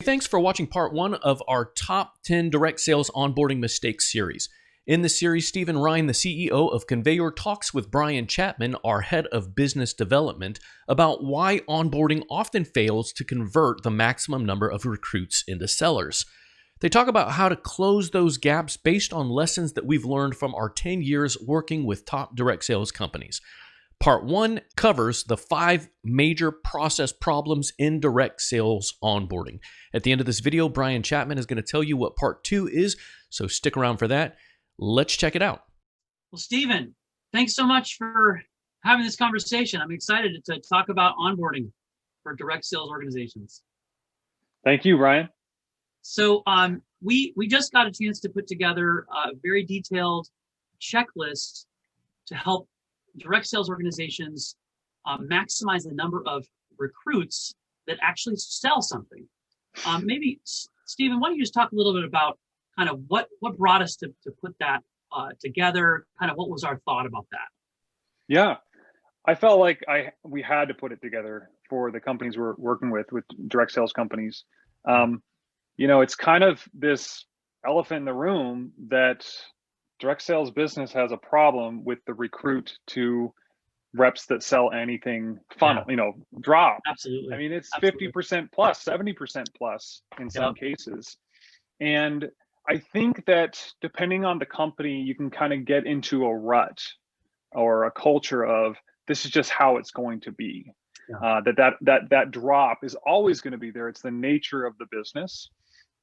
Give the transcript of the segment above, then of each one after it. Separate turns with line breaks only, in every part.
Thanks for watching part one of our top 10 direct sales onboarding mistakes series. In the series, Stephen Ryan, the CEO of Conveyor, talks with Brian Chapman, our head of business development, about why onboarding often fails to convert the maximum number of recruits into sellers. They talk about how to close those gaps based on lessons that we've learned from our 10 years working with top direct sales companies. Part one covers the 5 major process problems in direct sales onboarding. At the end of this video, Brian Chapman is going to tell you what part 2 is, so stick around for that. Let's check it out.
Well, Stephen, thanks so much for having this conversation. I'm excited to talk about onboarding for direct sales organizations.
Thank you, Brian.
So we just got a chance to put together a very detailed checklist to help direct sales organizations maximize the number of recruits that actually sell something. Maybe, Stephen, why don't you just talk a little bit about kind of what brought us to put that together, kind of what was our thought about that?
Yeah, I felt like we had to put it together for the companies we're working with direct sales companies. It's kind of this elephant in the room that direct sales business has a problem with the recruit to reps that sell anything funnel, drop.
Absolutely.
I mean, it's 50% plus, 70% plus in some cases. And I think that depending on the company, you can kind of get into a rut or a culture of this is just how it's going to be. That drop is always going to be there. It's the nature of the business.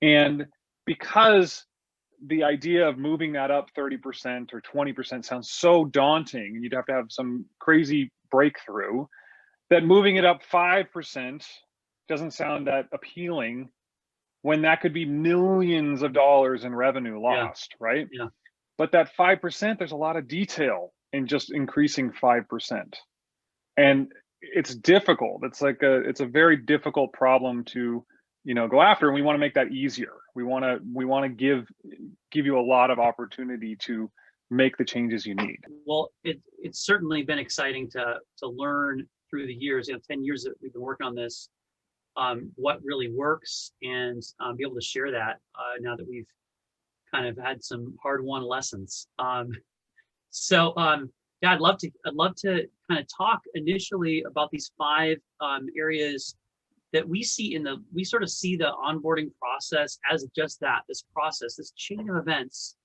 And because the idea of moving that up 30% or 20% sounds so daunting, and you'd have to have some crazy breakthrough, that moving it up 5% doesn't sound that appealing when that could be millions of dollars in revenue lost, right?
Yeah.
But that 5%, there's a lot of detail in just increasing 5%. And it's difficult. It's a very difficult problem to go after, and we want to make that easier. We want to give you a lot of opportunity to make the changes you need.
Well, it's certainly been exciting to learn through the years, 10 years that we've been working on this, what really works, and be able to share that now that we've kind of had some hard-won lessons. Yeah, I'd love to kind of talk initially about these 5 areas that we sort of see the onboarding process as just that, this process, this chain of events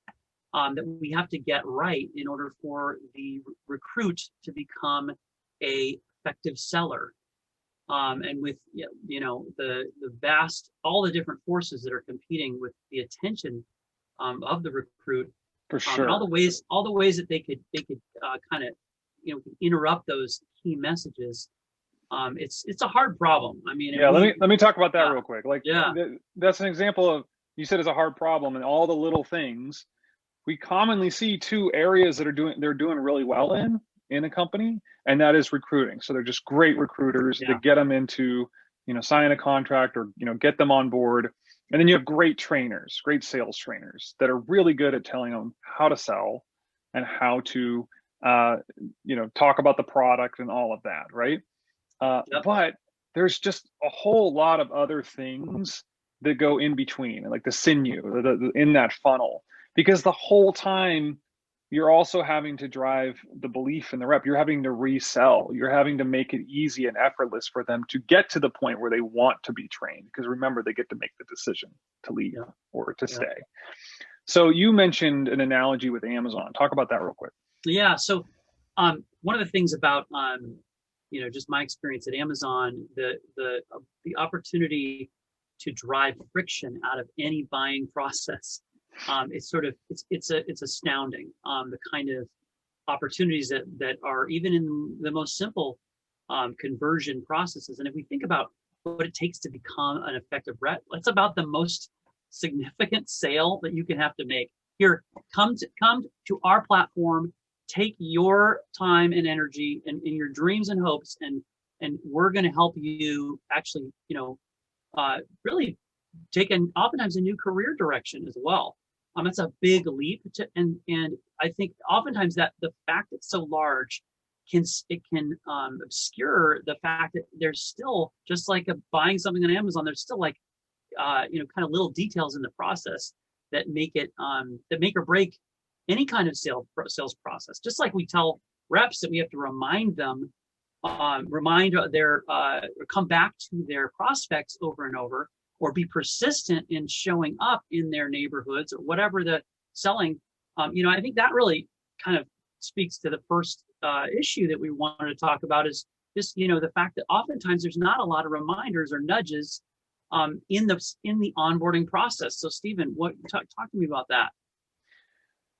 that we have to get right in order for the recruit to become a effective seller. And with all the different forces that are competing with the attention of the recruit,
for sure,
and all the ways that they could kind of interrupt those key messages. It's a hard problem. I mean,
let me talk about that real quick. That's an example of, you said it's a hard problem, and all the little things. We commonly see 2 areas that they're doing really well in a company, and that is recruiting. So they're just great recruiters to get them into, sign a contract or, get them on board. And then you have great trainers, great sales trainers that are really good at telling them how to sell and how to, talk about the product and all of that, right? But there's just a whole lot of other things that go in between, like the sinew in that funnel, because the whole time you're also having to drive the belief in the rep. You're having to resell. You're having to make it easy and effortless for them to get to the point where they want to be trained. Because remember, they get to make the decision to leave or to stay. So you mentioned an analogy with Amazon. Talk about that real quick.
Yeah. So one of the things about just my experience at Amazon, the opportunity to drive friction out of any buying process, it's astounding. The kind of opportunities that are even in the most simple conversion processes. And if we think about what it takes to become an effective rep, it's about the most significant sale that you can have to make. Here, come to our platform, take your time and energy and your dreams and hopes, and we're going to help you actually, really take oftentimes a new career direction as well. It's a big leap and I think oftentimes that the fact it's so large can obscure the fact that there's still, just like buying something on Amazon, there's still like kind of little details in the process that make it that make or break any kind of sales process. Just like we tell reps that we have to remind them, come back to their prospects over and over, or be persistent in showing up in their neighborhoods or whatever the selling. I think that really kind of speaks to the first issue that we wanted to talk about, is this, the fact that oftentimes there's not a lot of reminders or nudges in the onboarding process. So Stephen, talk to me about that.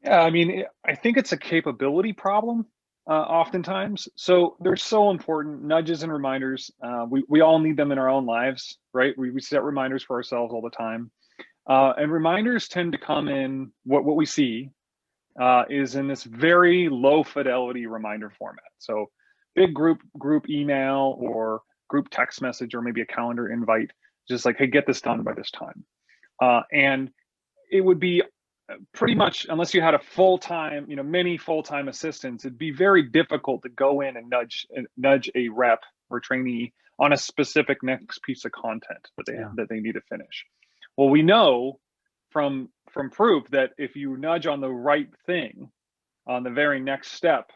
Yeah, I mean, I think it's a capability problem oftentimes. So they're so important, nudges and reminders. We all need them in our own lives, right? We set reminders for ourselves all the time. And reminders tend to come in, what we see is in this very low fidelity reminder format. So big group email or group text message, or maybe a calendar invite, just like, hey, get this done by this time. And it would be pretty much, unless you had a full-time, many full-time assistants, it'd be very difficult to go in and nudge a rep or trainee on a specific next piece of content that they need to finish. Well, we know from proof that if you nudge on the right thing on the very next step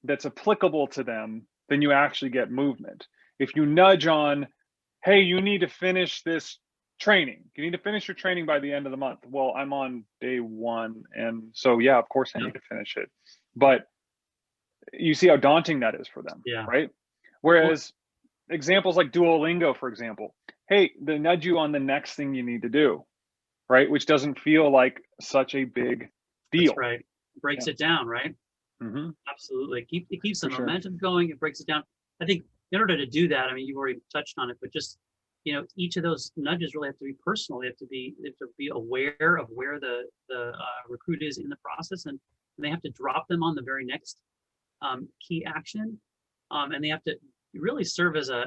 that's applicable to them, then you actually get movement. If you nudge on, hey, you need to finish this training. You need to finish your training by the end of the month. Well, I'm on day 1. And so, yeah, of course I need to finish it. But you see how daunting that is for them, right? Whereas examples like Duolingo, for example, hey, they nudge you on the next thing you need to do, right? Which doesn't feel like such a big deal.
That's right. Breaks it down, right?
Mm-hmm.
Absolutely. It keeps the momentum going. It breaks it down. I think in order to do that, I mean, you've already touched on it, but just, each of those nudges really have to be personal. They have to be aware of where the recruit is in the process, and they have to drop them on the very next key action, and they have to really serve as a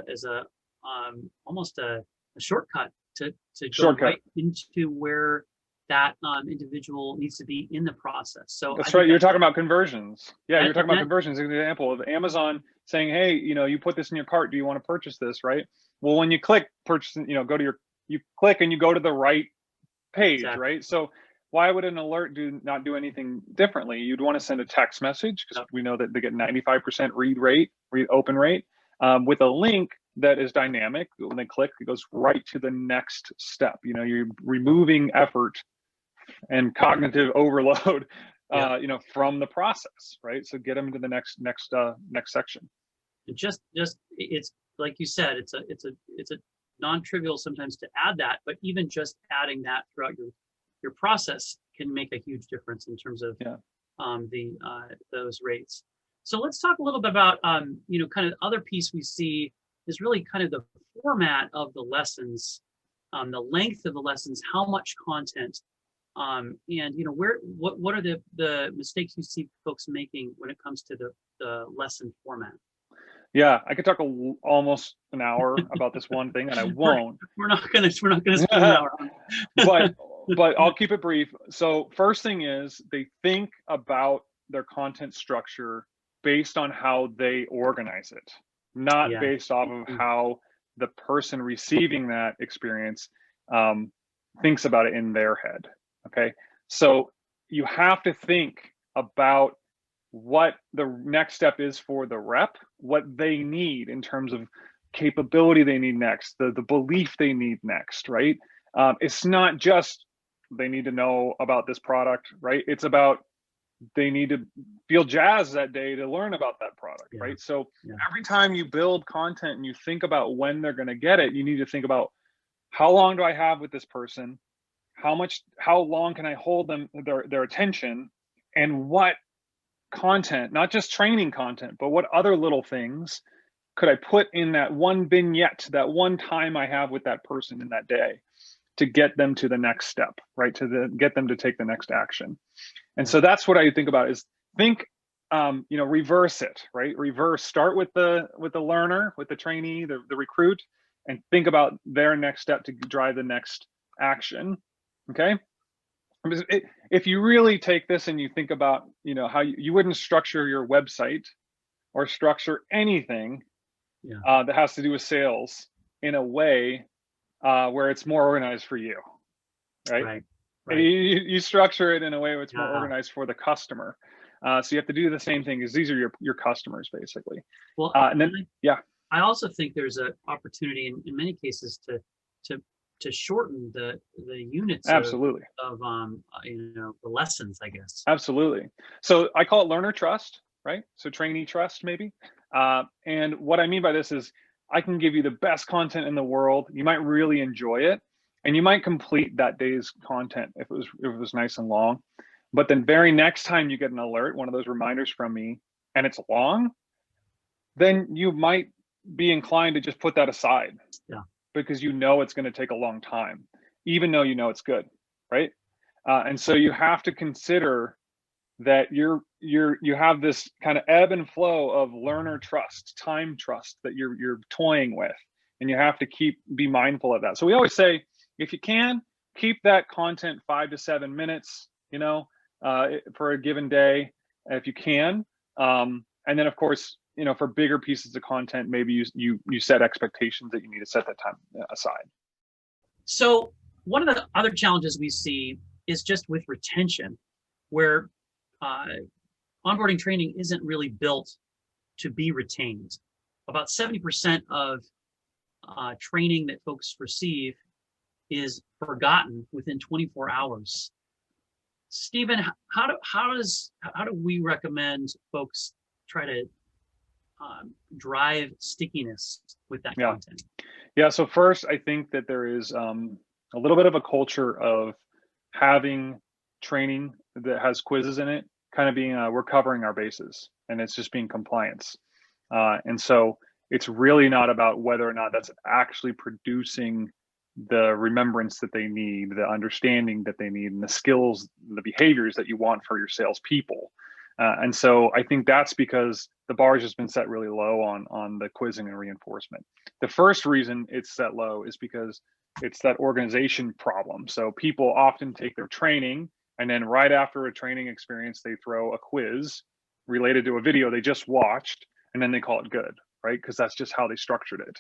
almost a shortcut to go right into where that individual needs to be in the process. So
that's right. You're talking about conversions. Yeah, you're talking about conversions. An example of Amazon saying, hey, you put this in your cart. Do you want to purchase this, right? Well, when you click purchase, you click and you go to the right page, right? So why would an alert not do anything differently? You'd want to send a text message, because we know that they get 95% read open rate, with a link that is dynamic. When they click, it goes right to the next step. You're removing effort and cognitive overload, from the process, right? So get them to the next section.
Just it's like you said, it's a non-trivial sometimes to add that, but even just adding that throughout your process can make a huge difference in terms of those rates. So let's talk a little bit about kind of the other piece we see is really kind of the format of the lessons, the length of the lessons, how much content, and what are the mistakes you see folks making when it comes to the lesson format?
Yeah, I could talk almost an hour about this one thing, and I won't.
We're not gonna spend an hour on
it. But I'll keep it brief. So first thing is, they think about their content structure based on how they organize it, not based off of how the person receiving that experience thinks about it in their head. Okay, so you have to think about what the next step is for the rep, what they need in terms of capability they need next, the belief they need next, right? It's not just they need to know about this product, right? It's about they need to feel jazzed that day to learn about that product, right? So every time you build content and you think about when they're going to get it, you need to think about, how long do I have with this person? How long can I hold them, their attention, and what content, not just training content, but what other little things could I put in that one vignette, that one time I have with that person in that day, to get them to the next step, right? Get them to take the next action. And so that's what I think about, is think, reverse it, right? Start with the learner, with the trainee, the recruit, and think about their next step to drive the next action. Okay. If you really take this and you think about, how you wouldn't structure your website or structure anything that has to do with sales in a way where it's more organized for you, right?
Right.
You structure it in a way where it's more organized for the customer. So you have to do the same thing, because these are your customers basically.
Well,
and then
I also think there's an opportunity in many cases to shorten the units
absolutely
of the lessons, I guess.
Absolutely. So I call it learner trust, right? So trainee trust maybe. And what I mean by this is I can give you the best content in the world. You might really enjoy it, and you might complete that day's content if it was nice and long. But then very next time you get an alert, one of those reminders from me, and it's long, then you might be inclined to just put that aside.
Yeah.
Because you know it's going to take a long time, even though you know it's good, right? And so you have to consider that you have this kind of ebb and flow of learner trust, time trust that you're toying with, and you have to be mindful of that. So we always say, if you can, keep that content 5 to 7 minutes, for a given day, if you can. And then of course, for bigger pieces of content, maybe you set expectations that you need to set that time aside.
So one of the other challenges we see is just with retention, where onboarding training isn't really built to be retained. About 70% of training that folks receive is forgotten within 24 hours. Stephen, how do we recommend folks try to drive stickiness with that content?
Yeah. So first, I think that there is a little bit of a culture of having training that has quizzes in it, kind of being we're covering our bases, and it's just being compliance. And so it's really not about whether or not that's actually producing the remembrance that they need, the understanding that they need, and the skills, the behaviors that you want for your salespeople. And so I think that's because the bar has just been set really low on the quizzing and reinforcement. The first reason it's set low is because it's that organization problem. So people often take their training, and then right after a training experience, they throw a quiz related to a video they just watched, and then they call it good, right? Because that's just how they structured it.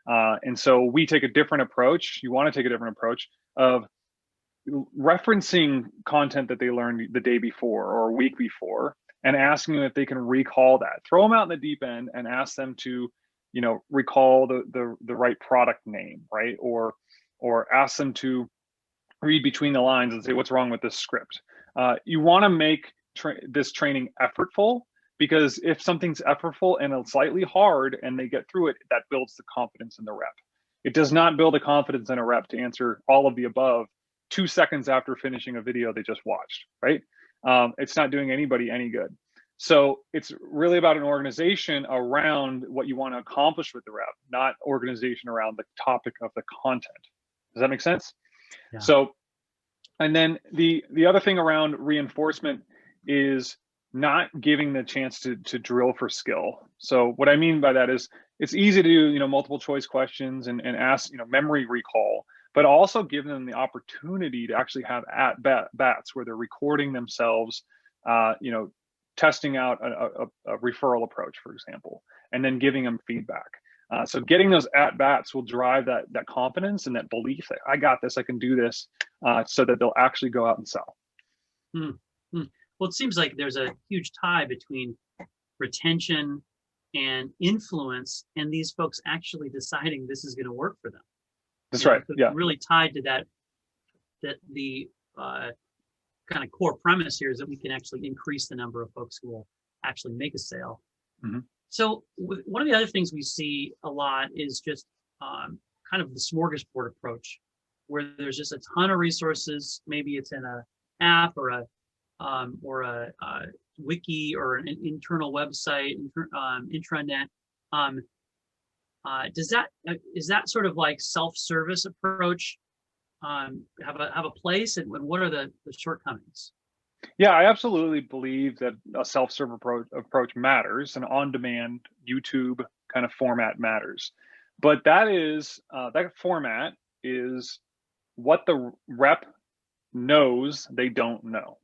And so we take a different approach. You want to take a different approach of referencing content that they learned the day before or a week before, and asking them if they can recall that. Throw them out in the deep end and ask them to, recall the right product name, right? Or ask them to read between the lines and say, what's wrong with this script? You want to make this training effortful, because if something's effortful and it's slightly hard and they get through it, that builds the confidence in the rep. It does not build a confidence in a rep to answer all of the above 2 seconds after finishing a video they just watched, right? It's not doing anybody any good. So it's really about an organization around what you want to accomplish with the rep, not organization around the topic of the content. Does that make sense? Yeah. So, and then the other thing around reinforcement is not giving the chance to drill for skill. So what I mean by that is it's easy to do, multiple choice questions and ask, memory recall, but also give them the opportunity to actually have at-bats where they're recording themselves, testing out a referral approach, for example, and then giving them feedback. So getting those at-bats will drive that confidence and that belief that I got this, I can do this, so that they'll actually go out and sell.
Well, it seems like there's a huge tie between retention and influence, and these folks actually deciding this is going to work for them.
That's right. Yeah.
Really tied to that the kind of core premise here is that we can actually increase the number of folks who will actually make a sale. Mm-hmm. So one of the other things we see a lot is just kind of the smorgasbord approach, where there's just a ton of resources. Maybe it's in an app or a wiki or an internal website, intranet. Is that sort of like self-service approach have a place, and what are the shortcomings?
Yeah, I absolutely believe that a self-serve approach matters. An on-demand YouTube kind of format matters, but that format is what the rep knows they don't know.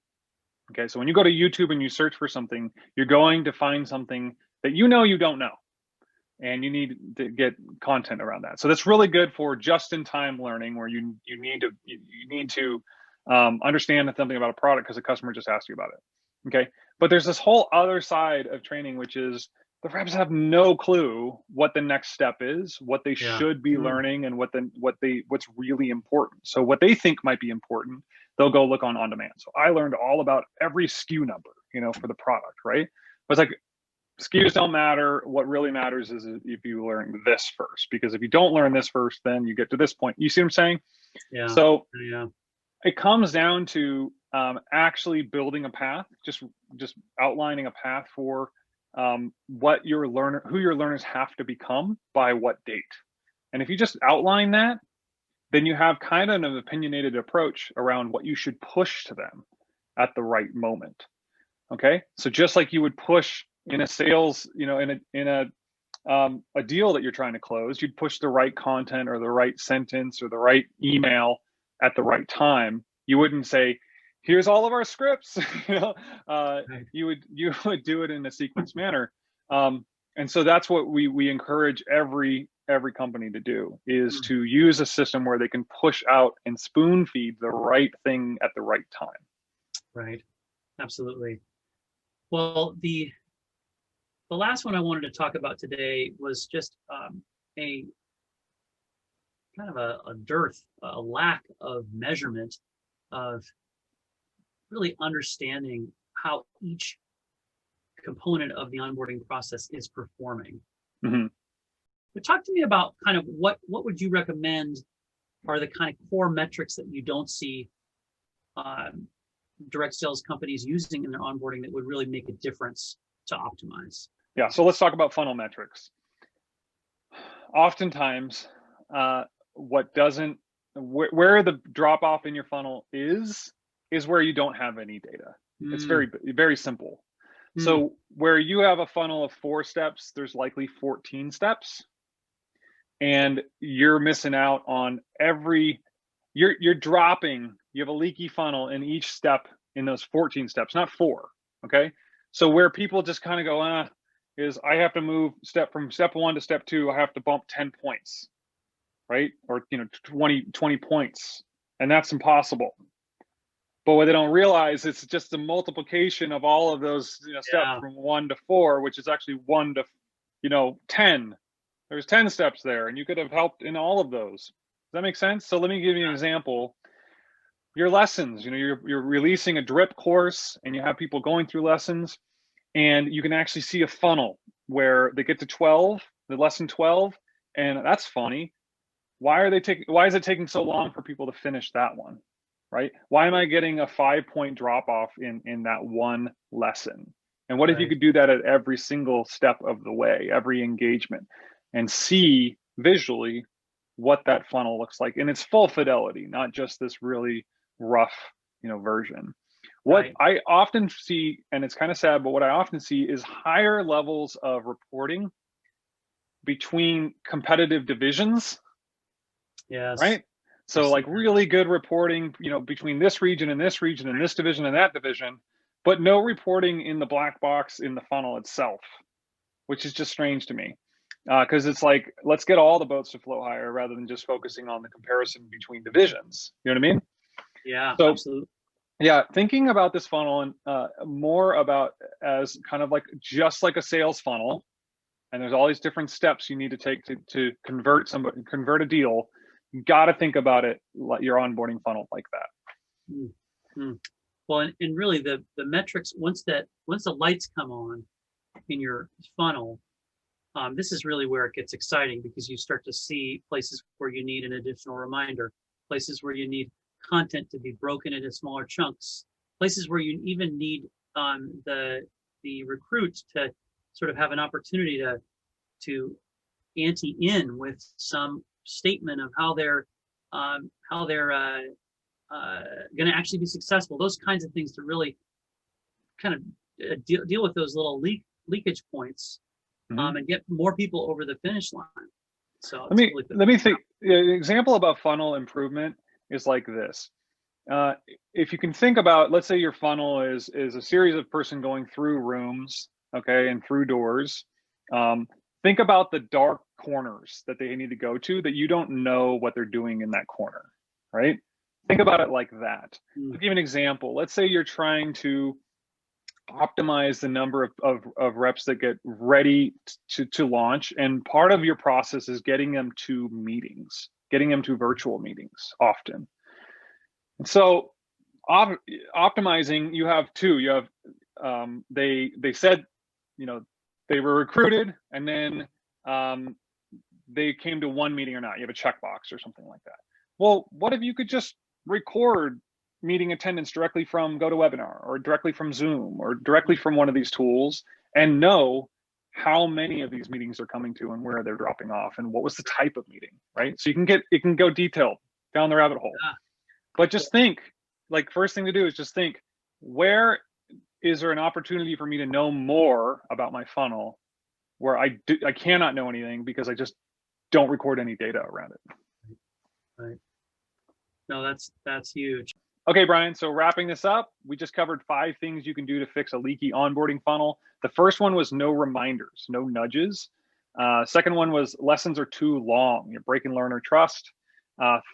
Okay, so when you go to YouTube and you search for something, you're going to find something that you don't know. and you need to get content around that. So that's really good for just-in-time learning, where you need to understand something about a product because the customer just asked you about it. Okay, but there's this whole other side of training, which is the reps have no clue what the next step is, what they should be learning, and what's really important. So what they think might be important, they'll go look on demand. So I learned all about every SKU number, for the product, right? But it's like, SKUs don't matter. What really matters is if you learn this first, because if you don't learn this first, then you get to this point. You see what I'm saying?
Yeah.
So it comes down to actually building a path, just outlining a path for who your learners have to become by what date. And if you just outline that, then you have kind of an opinionated approach around what you should push to them at the right moment. Okay, so just like you would push in a sales, in a deal that you're trying to close, you'd push the right content or the right sentence or the right email at the right time. You wouldn't say, here's all of our scripts. You would do it in a sequenced manner. And so that's what we encourage every company to do, is to use a system where they can push out and spoon feed the right thing at the right time.
Right. Absolutely. Well, the last one I wanted to talk about today was just a kind of a dearth, a lack of measurement of really understanding how each component of the onboarding process is performing.
Mm-hmm.
But talk to me about kind of what would you recommend are the kind of core metrics that you don't see direct sales companies using in their onboarding that would really make a difference to optimize?
Yeah, so let's talk about funnel metrics. Oftentimes, where the drop off in your funnel is where you don't have any data. It's very, very simple. So where you have a funnel of 4 steps, there's likely 14 steps, and you're missing out on you're dropping. You have a leaky funnel in each step in those 14 steps, not 4. Okay, so where people just kind of go, is I have to move from step 1 to step 2. I have to bump 10 points, right? Or 20 points, and that's impossible. But what they don't realize, it's just the multiplication of all of those steps from 1 to 4, which is actually 1 to 10. There's 10 steps there, and you could have helped in all of those. Does that make sense? So let me give you an example. Your lessons, you're releasing a drip course, and you have people going through lessons, and you can actually see a funnel where they get to the lesson 12, and that's funny. Why is it taking so long for people to finish that one? Right? Why am I getting a 5-point drop off in that one lesson? And what if you could do that at every single step of the way, every engagement, and see visually what that funnel looks like in its full fidelity, not just this really rough, version. What I often see, and it's kind of sad, but what I often see is higher levels of reporting between competitive divisions.
Yes.
Right? So like really good reporting, between this region and this region and this division and that division, but no reporting in the black box in the funnel itself, which is just strange to me. Because it's like, let's get all the boats to flow higher rather than just focusing on the comparison between divisions. You know what I mean?
Yeah,
so,
absolutely.
Yeah, thinking about this funnel and more about as kind of like just like a sales funnel, and there's all these different steps you need to take to convert a deal. You got to think about it, like your onboarding funnel, like that.
Mm-hmm. Well, and really the metrics, once the lights come on in your funnel, this is really where it gets exciting, because you start to see places where you need an additional reminder, places where you need content to be broken into smaller chunks, places where you even need the recruit to sort of have an opportunity to ante in with some statement of how they're going to actually be successful. Those kinds of things to really kind of deal with those little leakage points, and get more people over the finish line. So let me think.
An example about funnel improvement is like this. If you can think about, let's say your funnel is a series of person going through rooms, okay, and through doors, think about the dark corners that they need to go to that you don't know what they're doing in that corner, right? Think about it like that. I'll give you an example. Let's say you're trying to optimize the number of reps that get ready to launch. And part of your process is getting them to meetings, getting them to virtual meetings often. And so optimizing, you have two. You have, they said, you know, they were recruited and then they came to one meeting or not. You have a checkbox or something like that. Well, what if you could just record meeting attendance directly from GoToWebinar or directly from Zoom or directly from one of these tools and know how many of these meetings are coming to and where they're dropping off and what was the type of meeting, right? So it can go detailed down the rabbit hole. But just think, like, first thing to do is just think, where is there an opportunity for me to know more about my funnel where I cannot know anything because I just don't record any data around it.
Right. No, that's huge.
Okay, Brian, so wrapping this up, we just covered 5 things you can do to fix a leaky onboarding funnel. The first one was no reminders, no nudges. Second one was lessons are too long. You're breaking learner trust.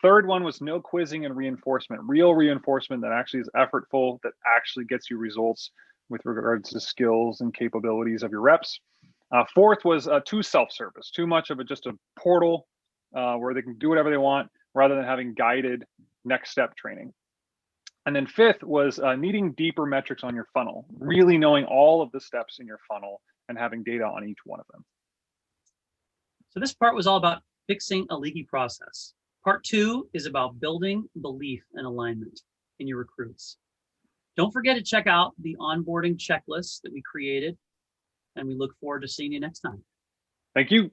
Third one was no quizzing and reinforcement, real reinforcement that actually is effortful, that actually gets you results with regards to skills and capabilities of your reps. Fourth was too self-service, too much of just a portal where they can do whatever they want rather than having guided next step training. And then fifth was needing deeper metrics on your funnel, really knowing all of the steps in your funnel and having data on each one of them.
So this part was all about fixing a leaky process. Part 2 is about building belief and alignment in your recruits. Don't forget to check out the onboarding checklist that we created, and we look forward to seeing you next time.
Thank you.